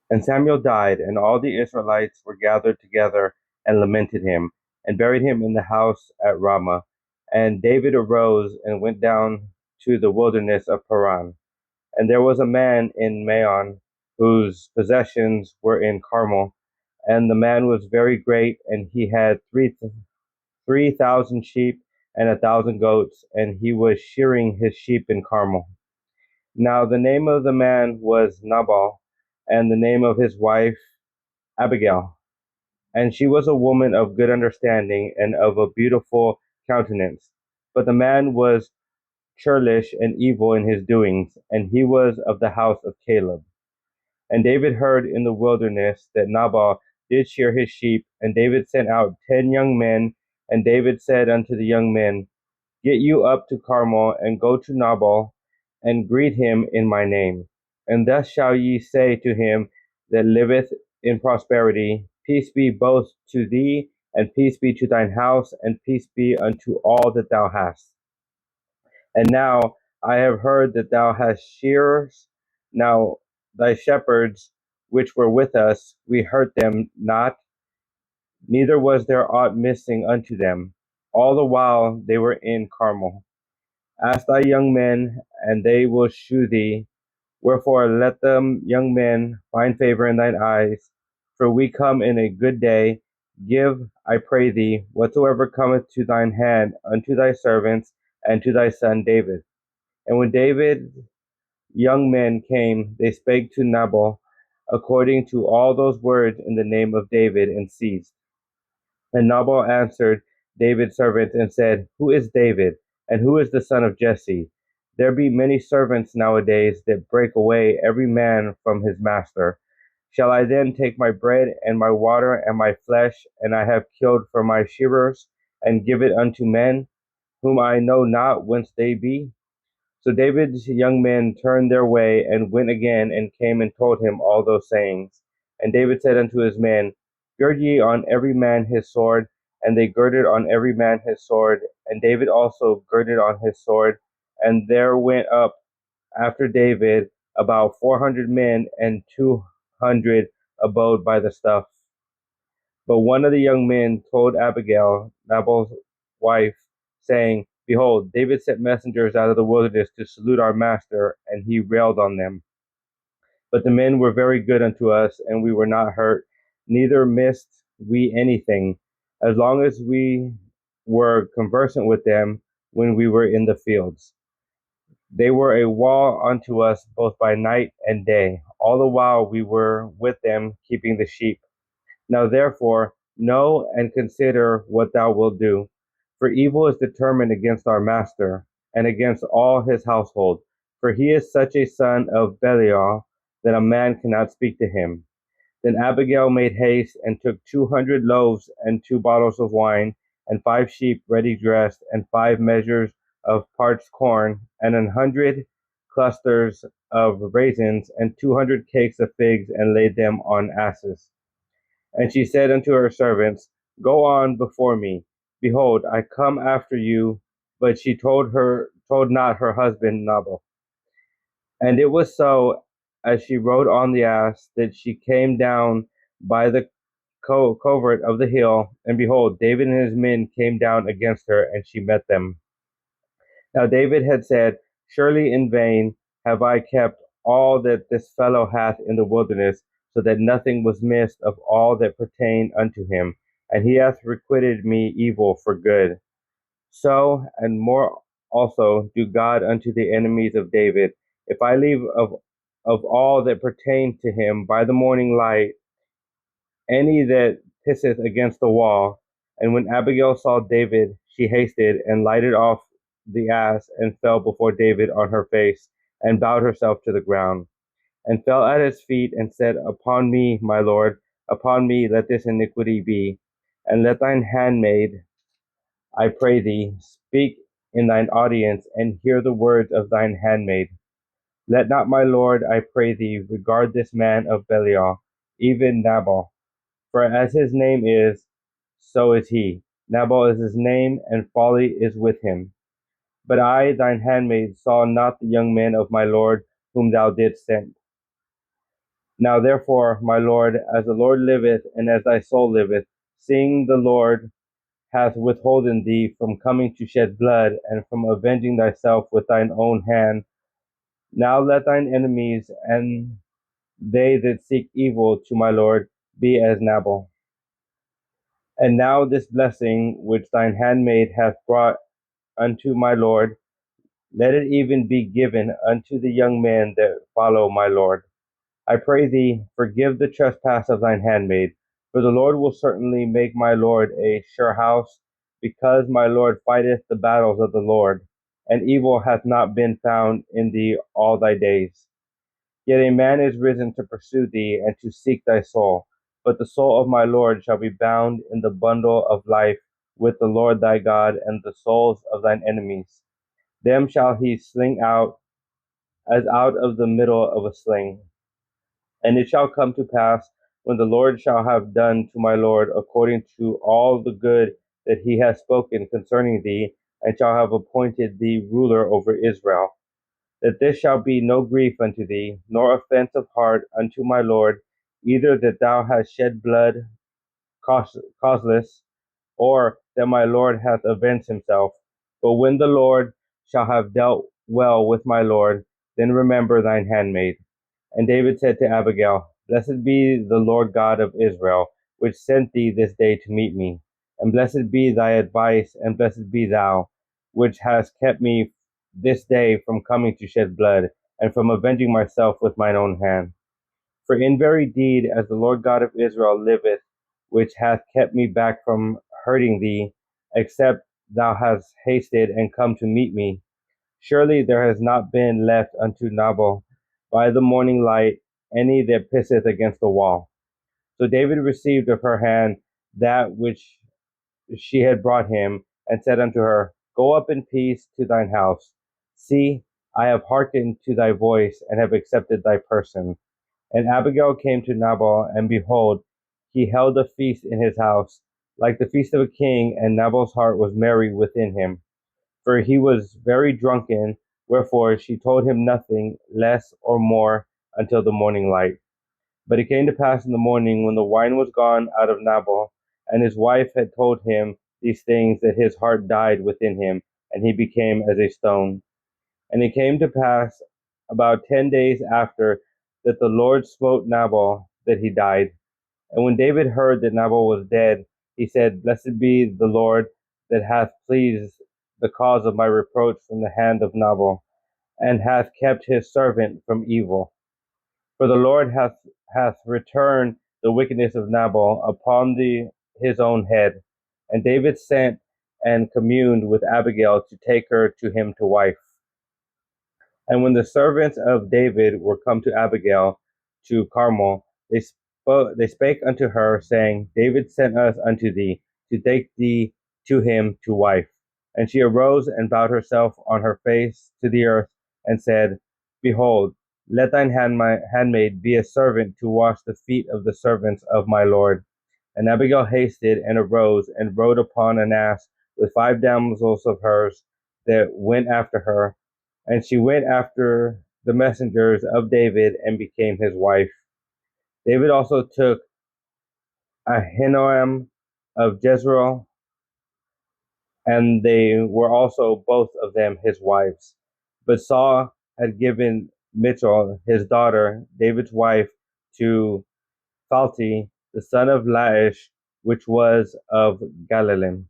And Samuel died, and all the Israelites were gathered together and lamented him, and buried him in the house at Ramah. And David arose and went down to the wilderness of Paran. And there was a man in Maon whose possessions were in Carmel, and the man was very great, and he had 3,000 sheep and 1,000 goats, and he was shearing his sheep in Carmel. Now the name of the man was Nabal, and the name of his wife Abigail. And she was a woman of good understanding and of a beautiful countenance. But the man was churlish and evil in his doings, and he was of the house of Caleb. And David heard in the wilderness that Nabal did shear his sheep, and David sent out 10 young men. And David said unto the young men, Get you up to Carmel, and go to Nabal, and greet him in my name. And thus shall ye say to him that liveth in prosperity, Peace be both to thee, and peace be to thine house, and peace be unto all that thou hast. And now I have heard that thou hast shearers. Now thy shepherds which were with us, we hurt them not, neither was there aught missing unto them, all the while they were in Carmel. Ask thy young men, and they will shew thee. Wherefore let them young men find favor in thine eyes, for we come in a good day. Give, I pray thee, whatsoever cometh to thine hand unto thy servants and to thy son David. And when David's young men came, they spake to Nabal according to all those words in the name of David, and ceased. And Nabal answered David's servants and said, Who is David, and who is the son of Jesse? There be many servants nowadays that break away every man from his master. Shall I then take my bread and my water and my flesh, and I have killed for my shearers, and give it unto men, whom I know not whence they be? So David's young men turned their way, and went again, and came and told him all those sayings. And David said unto his men, Gird ye on every man his sword. And they girded on every man his sword. And David also girded on his sword. And there went up after David about 400 men, and 200 abode by the stuff. But one of the young men told Abigail, Nabal's wife, saying, Behold, David sent messengers out of the wilderness to salute our master, and he railed on them. But the men were very good unto us, and we were not hurt, neither missed we anything, as long as we were conversant with them when we were in the fields. They were a wall unto us both by night and day, all the while we were with them keeping the sheep. Now therefore, know and consider what thou wilt do. For evil is determined against our master, and against all his household. For he is such a son of Belial, that a man cannot speak to him. Then Abigail made haste, and took 200 loaves, and 2 bottles of wine, and 5 sheep ready dressed, and 5 measures of parched corn, and 100 clusters of raisins, and 200 cakes of figs, and laid them on asses. And she said unto her servants, Go on before me. Behold, I come after you. But she told not her husband Nabal. And it was so, as she rode on the ass, that she came down by the covert of the hill. And behold, David and his men came down against her, and she met them. Now David had said, Surely in vain have I kept all that this fellow hath in the wilderness, so that nothing was missed of all that pertained unto him, and he hath requited me evil for good. So and more also do God unto the enemies of David, if I leave of all that pertained to him by the morning light any that pisseth against the wall. And when Abigail saw David, she hasted and lighted off the ass, and fell before David on her face, and bowed herself to the ground, and fell at his feet, and said, Upon me, my lord, upon me let this iniquity be, and let thine handmaid, I pray thee, speak in thine audience, and hear the words of thine handmaid. Let not my lord, I pray thee, regard this man of Belial, even Nabal. For as his name is, so is he. Nabal is his name, and folly is with him. But I, thine handmaid, saw not the young men of my lord, whom thou didst send. Now therefore, my lord, as the Lord liveth, and as thy soul liveth, seeing the Lord hath withholden thee from coming to shed blood, and from avenging thyself with thine own hand, now let thine enemies and they that seek evil to my lord be as Nabal. And now this blessing which thine handmaid hath brought unto my lord, let it even be given unto the young men that follow my lord. I pray thee, forgive the trespass of thine handmaid, for the Lord will certainly make my lord a sure house, because my lord fighteth the battles of the Lord, and evil hath not been found in thee all thy days. Yet a man is risen to pursue thee and to seek thy soul, but the soul of my lord shall be bound in the bundle of life with the Lord thy God, and the souls of thine enemies. Them shall he sling out as out of the middle of a sling. And it shall come to pass, when the Lord shall have done to my Lord according to all the good that he has spoken concerning thee, and shall have appointed thee ruler over Israel, that this shall be no grief unto thee, nor offense of heart unto my Lord, either that thou hast shed blood causeless, or that my Lord hath avenged himself. But when the Lord shall have dealt well with my Lord, then remember thine handmaid. And David said to Abigail, Blessed be the Lord God of Israel, which sent thee this day to meet me. And blessed be thy advice, and blessed be thou, which hast kept me this day from coming to shed blood, and from avenging myself with mine own hand. For in very deed, as the Lord God of Israel liveth, which hath kept me back from hurting thee, except thou hast hasted and come to meet me, surely there has not been left unto Nabal by the morning light any that pisseth against the wall. So David received of her hand that which she had brought him, and said unto her, Go up in peace to thine house. See, I have hearkened to thy voice, and have accepted thy person. And Abigail came to Nabal, and behold, he held a feast in his house, like the feast of a king, and Nabal's heart was merry within him, for he was very drunken, wherefore she told him nothing less or more until the morning light. But it came to pass in the morning, when the wine was gone out of Nabal, and his wife had told him these things, that his heart died within him, and he became as a stone. And it came to pass about 10 days after, that the Lord smote Nabal, that he died. And when David heard that Nabal was dead, he said, Blessed be the Lord, that hath pleased the cause of my reproach from the hand of Nabal, and hath kept his servant from evil. For the Lord hath returned the wickedness of Nabal upon his own head. And David sent and communed with Abigail to take her to him to wife. And when the servants of David were come to Abigail to Carmel, they spake unto her, saying, David sent us unto thee, to take thee to him to wife. And she arose and bowed herself on her face to the earth, and said, Behold, let thine handmaid be a servant to wash the feet of the servants of my lord. And Abigail hasted and arose, and rode upon an ass with 5 damsels of hers that went after her. And she went after the messengers of David, and became his wife. David also took Ahinoam of Jezreel, and they were also both of them his wives. But Saul had given Michal, his daughter, David's wife, to Phalti, the son of Laish, which was of Galilee.